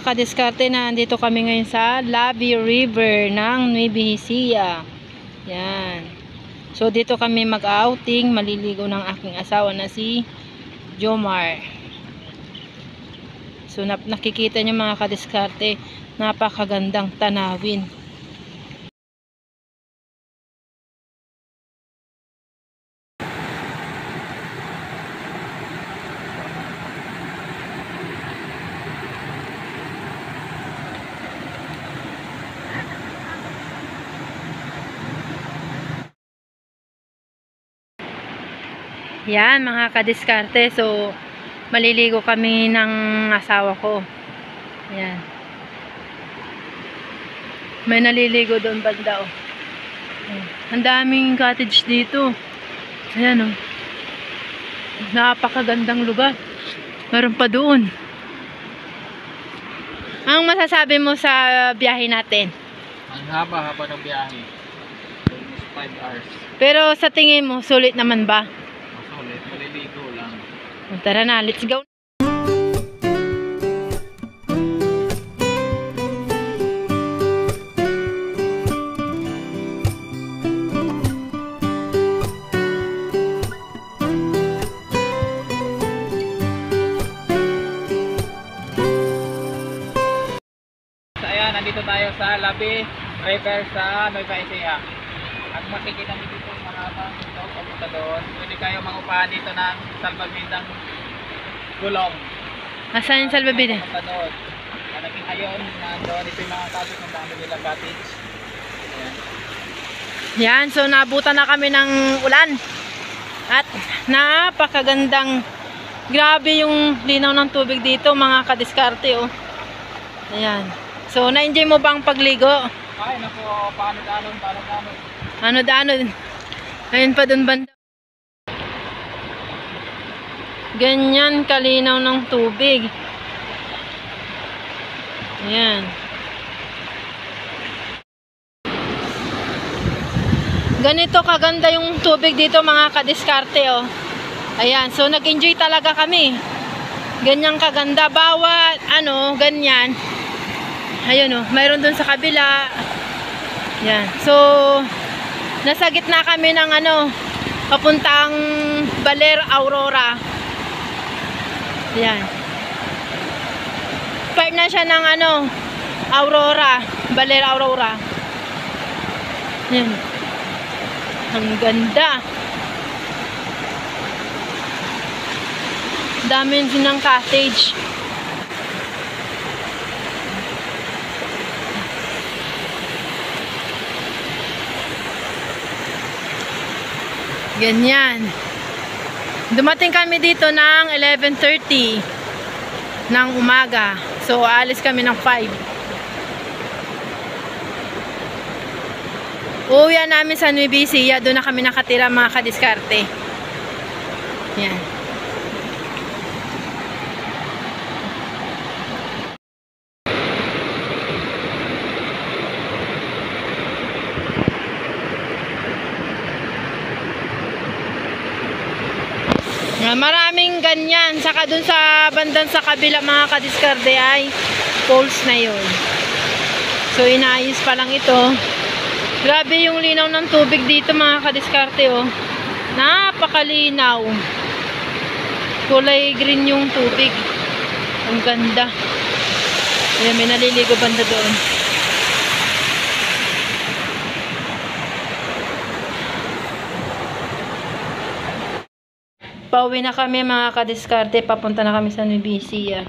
mga kadiskarte na andito kami ngayon sa Labi River ng Nueva Ecija. Yan. So dito kami mag-outing, maliligo ng aking asawa na si Jomar. So nakikita niyo mga kadiskarte, napakagandang tanawin. Yan mga kadiskarte, so maliligo kami ng asawa ko. Yan. May naliligo doon banda, oh. Ang daming cottage dito. Ayan, oh. Napakagandang lugar. Meron pa doon. Anong masasabi mo sa biyahe natin? Ang haba-haba ng biyahe. Almost 5 hours. Pero sa tingin mo, sulit naman ba? Sulit, maliligo lang. Tara na, let's go. Nandito tayo sa Labi River sa Nueva Ecija. At makikita niyo dito mahabang ito papunta doon. Pwede kayo mangupahan dito ng salbabidang gulong. Asan yung salbabida? Papunta doon. Naging ayon nandoon ito yung mga cottage ng dami nila cottage. Ayan. Yan, so nabutan na kami ng ulan. At napakagandang, grabe yung linaw ng tubig dito mga kadiskarte, oh. Ayan. So, na-enjoy mo bang pagligo? Ay, naku, paano-danon. Ano-danon. Ayun pa dun banda. Ganyan kalinaw ng tubig. Ayan. Ganito kaganda yung tubig dito mga kadiskarte, oh. Ayan, so nag-enjoy talaga kami. Ganyang kaganda. Bawat, ganyan. Ayun, oh, mayroon dun sa kabila. Yan. So, nasa gitna kami ng papuntang Baler Aurora. Yan. Part na siya ng Aurora. Baler Aurora. Yan. Ang ganda. Dami din ng cottage. Ganyan. Dumating kami dito ng 11:30 ng umaga. So, alis kami ng 5. Uuwian namin sa Nueva Ecija. Doon na kami nakatira mga kadiskarte. Yan. Maraming ganyan. Saka dun sa bandang sa kabila mga kadiskarte ay poles na yun. So inaayos pa lang ito. Grabe yung linaw ng tubig dito mga kadiskarte, oh. Napakalinaw. Kulay green yung tubig. Ang ganda. Ayan, may naliligo banda doon. Pauwi na kami mga kadiskarte, papunta na kami sa Nueva Ecija.